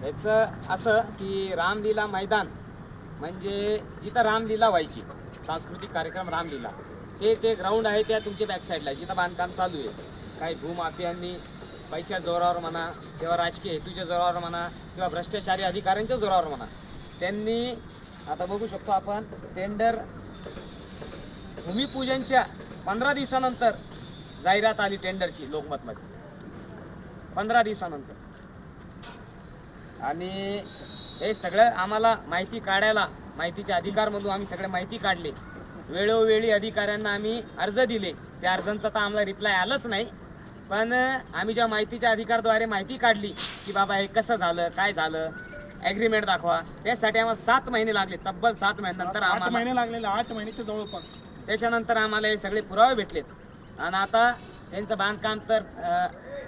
याचं असं की रामलीला मैदान म्हणजे जिथं रामलीला व्हायची, सांस्कृतिक कार्यक्रम रामलीला, ते ग्राउंड आहे त्या तुमच्या बॅक साईडला जिथं बांधकाम चालू आहे. काही भूमाफियांनी पैशा जोरावर म्हणा किंवा राजकीय हेतूच्या जोरावर म्हणा किंवा भ्रष्टाचारी अधिकाऱ्यांच्या जोरावर म्हणा, त्यांनी आता बघू शकतो आपण टेंडर भूमिपूजनच्या 15 दिवसानंतर जाहिरात आली टेंडरची लोकमतमध्ये, 15 दिवसानंतर. आणि हे सगळं आम्हाला माहिती काढायला, माहितीचे अधिकार म्हणून आम्ही सगळे माहिती काढले. वेळोवेळी अधिकाऱ्यांना आम्ही अर्ज दिले. त्या अर्जांचा तर आम्हाला रिप्लाय आलंच नाही, पण आम्ही ज्या माहितीच्या अधिकारद्वारे माहिती काढली की बाबा हे कसं झालं, काय झालं, ॲग्रीमेंट दाखवा, त्यासाठी आम्हाला 7 महिने लागले. तब्बल 7 महिन्यानंतर आम्हाला 8 महिने लागलेले, 8 महिन्याच्या जवळपास. त्याच्यानंतर आम्हाला हे सगळे पुरावे भेटलेत. आणि आता त्यांचं बांधकाम तर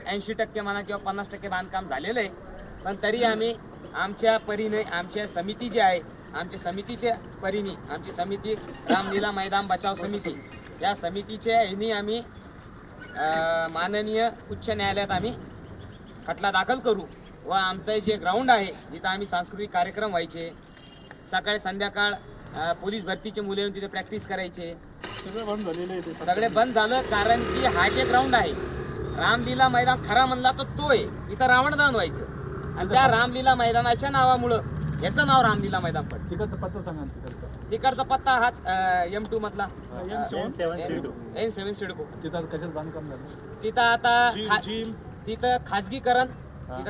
80% म्हणा किंवा 50% बांधकाम झालेलं आहे. पण तरी आम्ही आमच्या परीने, आमच्या समिती जी आहे, आमच्या समितीच्या परीने, आमची समिती रामलीला मैदान बचाव समिती, त्या समितीच्या ह्यानी आम्ही माननीय उच्च न्यायालयात आम्ही खटला दाखल करू व आमचं जे ग्राउंड आहे जिथं आम्ही सांस्कृतिक कार्यक्रम व्हायचे, सकाळी संध्याकाळ पोलीस भरतीचे मुले येऊन तिथे प्रॅक्टिस करायचे, सगळे बंद झालेले आहे. सगळे बंद झालं. कारण की हा जे ग्राउंड आहे रामलीला मैदान खरा म्हणला तर तो आहे, इथं रावणदहन व्हायचं. आणि त्या रामलीला मैदानाच्या नावामुळं याचं नाव रामलीला मैदान पडलं. तिकडचा पत्ता सांगा. तिकडचा पत्ता हाच M2 मधला N7 सिडको. तिथं कशात बांधकाम झालं? तिथं आता तिथं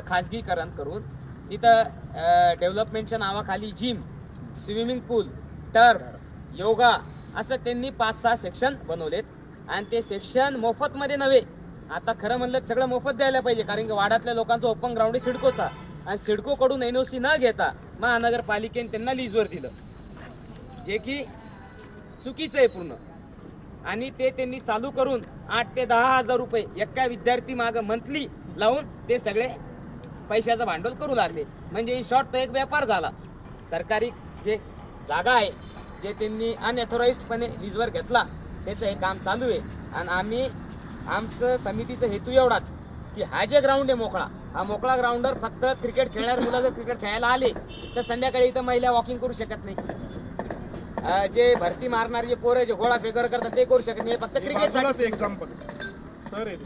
खाजगीकरण करून तिथं डेव्हलपमेंटच्या नावाखाली जिम, स्विमिंग पूल, टर्फ, योगा असं त्यांनी 5-6 सेक्शन बनवलेत. आणि ते सेक्शन मोफतमध्ये नव्हे, आता खरं म्हणलं सगळं मोफत द्यायला पाहिजे. कारण की वाड्यातल्या लोकांचं ओपन ग्राउंड आहे सिडकोचा, आणि सिडकोकडून NOC न घेता महानगरपालिकेने त्यांना लीजवर दिलं, जे की चुकीचं आहे पूर्ण. आणि ते त्यांनी चालू करून 8 ते 10 हजार रुपये एका विद्यार्थी मागं मंथली लावून ते सगळे पैशाचं भांडवल करू लागले. म्हणजे इन शॉर्ट तो एक व्यापार झाला. सरकारी जे जागा आहे जे त्यांनी अनऑथोराइज्डपणे लीजवर घेतला त्याचं हे काम चालू आहे. आणि आम्ही आमचं समितीचा हेतू एवढाच की हा जे ग्राउंड आहे मोकळा, हा मोकळा ग्राउंडवर फक्त क्रिकेट खेळणारे मुलं जर क्रिकेट खेळायला आले तर संध्याकाळी इथं महिला वॉकिंग करू शकत नाही. जे भरती मारणारे जे पोरं जे घोडा फेकर करतात ते करू शकत नाही. फक्त क्रिकेटसाठी एक्झाम्पल सर आहे.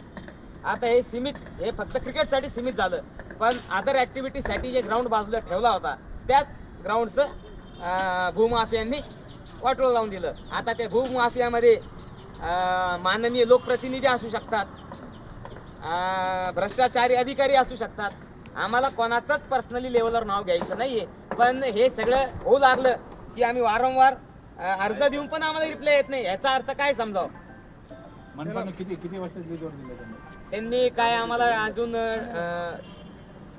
आता हे सीमित, हे फक्त क्रिकेटसाठी सीमित झालं. पण अदर ॲक्टिव्हिटीसाठी जे ग्राउंड बाजूला ठेवला होता त्याच ग्राउंडचं भूमाफियांनी वाटोळं लावून दिलं. आता ते भूमाफियामध्ये माननीय लोकप्रतिनिधी असू शकतात, भ्रष्टाचारी अधिकारी असू शकतात. आम्हाला कोणाचंच पर्सनली लेवलवर नाव घ्यायचं नाही आहे. पण हे सगळं होऊ लागलं की आम्ही वारंवार अर्ज देऊन पण आम्हाला रिप्लाय येत नाही. याचा अर्थ काय समजावं? मनपाने किती वर्षात लीजवर दिलं त्यांनी काय आम्हाला अजून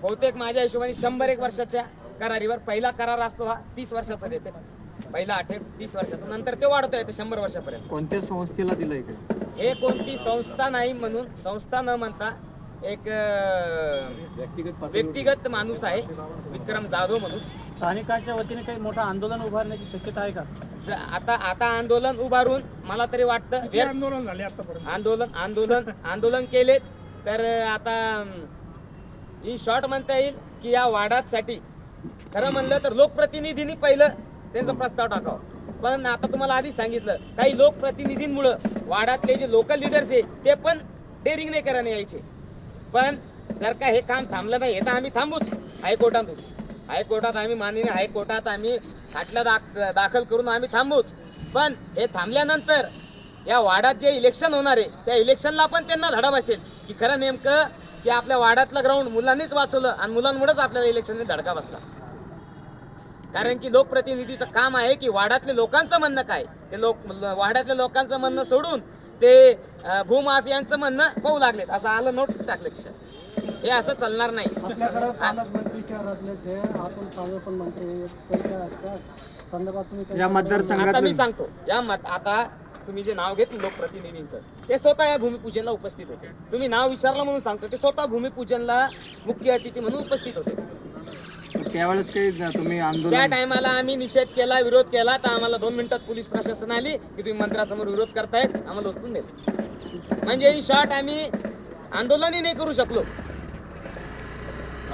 बहुतेक माझ्या हिशोबाने 100-1 वर्षाच्या करारीवर, पहिला करार असतो हा 30 वर्षाचा देते, पहिला 30 वर्षाचा, नंतर ते वाढवता येते 100 वर्षापर्यंत. कोणत्या संस्थेला दिलंय का हे कोणती संस्था नाही, म्हणून संस्था न म्हणता एक व्यक्तिगत माणूस आहे विक्रम जाधव म्हणून. स्थानिकांच्या वतीने काही मोठं आंदोलन उभारण्याची शक्यता आहे का? आता आंदोलन उभारून मला तरी वाटतं आंदोलन झाले आतापर्यंत आंदोलन केलेत. तर आता इन शॉर्ट म्हणता येईल की या वाडासाठी खरं म्हणलं तर लोकप्रतिनिधींनी पहिलं त्यांचा प्रस्ताव टाकावा. पण आता तुम्हाला आधी सांगितलं काही लोकप्रतिनिधींमुळं वाडातले जे लोकल लिडर्स आहे ते पण डेअरिंग नाही करायला यायचे. पण जर का हे काम थांबलं नाही तर आम्ही थांबूच. हायकोर्टात आम्ही माननीय हायकोर्टात आम्ही खटला दाखल करून आम्ही थांबूच. पण हे थांबल्यानंतर या वाड्यात जे इलेक्शन होणार आहे त्या इलेक्शनला पण त्यांना धडा बसेल की खरं नेमकं की आपल्या वाड्यातलं ग्राउंड मुलांनीच वाचवलं आणि मुलांमुळेच आपल्याला इलेक्शनने धडका बसला. कारण की लोकप्रतिनिधीचं काम आहे की वाड्यातल्या लोकांचं म्हणणं काय, ते वाड्यातल्या लोकांचं म्हणणं सोडून ते भूमाफियांचं म्हणणं पाहू लागलेत. असं आलं नोट टाकलं की हे असं चालणार नाही. या मतदारसंघात आता मी सांगतो, आता तुम्ही जे नाव घेतलं लोकप्रतिनिधींचं ते स्वतः या भूमिपूजनला उपस्थित होते. तुम्ही नाव विचारलं म्हणून सांगतो, ते स्वतः भूमिपूजनला मुख्य अतिथी म्हणून उपस्थित होते. त्यावेळेस काही तुम्ही आंदोलन, त्या टायमाला आम्ही निषेध केला, विरोध केला, तर आम्हाला 2 मिनिटात पोलीस प्रशासन आली की तुम्ही मंत्र्यासमोर विरोध करतायत, आम्हाला उचलून देत. म्हणजे इन शॉर्ट आम्ही आंदोलनही नाही करू शकलो.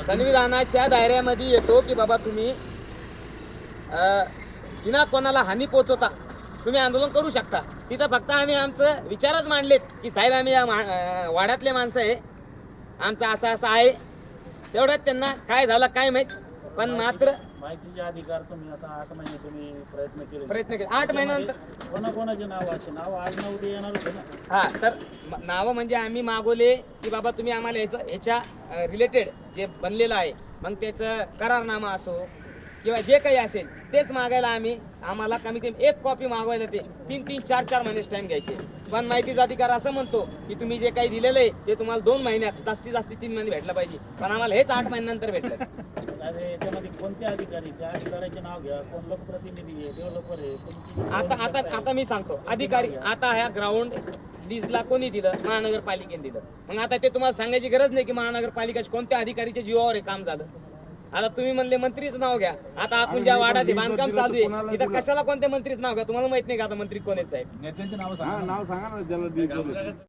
संविधानाच्या दायऱ्यामध्ये येतो की बाबा तुम्ही बिना कोणाला हानी पोहोचवता तुम्ही आंदोलन करू शकता. तिथं फक्त आम्ही आमचं विचारच मांडलेत की साहेब आम्ही या वाड्यातले माणसं आहे, आमचं असं असं आहे. तेवढ्यात त्यांना काय झालं काय माहित, पण मात्र माहितीचे अधिकार तुम्ही आता 8 महिने तुम्ही प्रयत्न केले. 8 महिन्यानंतर कोणाकोणाचे नाव असे नाव आज ना उद्या येणार होते ना. हा तर नावं म्हणजे आम्ही मागवले की बाबा तुम्ही आम्हाला ह्याच्या रिलेटेड जे बनलेलं आहे मग त्याचं करारनामा असो किंवा जे काही असेल तेच मागायला आम्हाला कमी कमी 1 कॉपी मागवायला ते 3-3, 4-4 महिन्याच टाइम घ्यायचे. पण माहितीचा अधिकार असं म्हणतो की तुम्ही जे काही दिलेलं आहे ते तुम्हाला 2 महिन्यात जास्तीत जास्त 3 महिने भेटलं पाहिजे, पण आम्हाला हेच 8 महिन्यानंतर भेटलं. अरे याच्यामध्ये कोणते अधिकारी त्या अधिकाऱ्याचे नाव घ्या, कोण लोकप्रतिनिधी आहे, डेव्हलपर आहे, कोणती आता मी सांगतो अधिकारी. आता ह्या ग्राउंड लीजला कोणी दिलं? महानगरपालिकेने दिलं. मग आता ते तुम्हाला सांगायची गरज नाही की महानगरपालिकेच्या कोणत्या अधिकारीच्या जीवावर हे काम झालं. आता तुम्ही म्हणले मंत्रीचं नाव घ्या. आता आपण ज्या वाड्यात बांधकाम चालू आहे तिथं कशाला कोणत्या मंत्रीचं नाव घ्या? तुम्हाला माहित नाही का आता मंत्री कोण आहेत साहेब? नेत्यांचे नाव सांगा.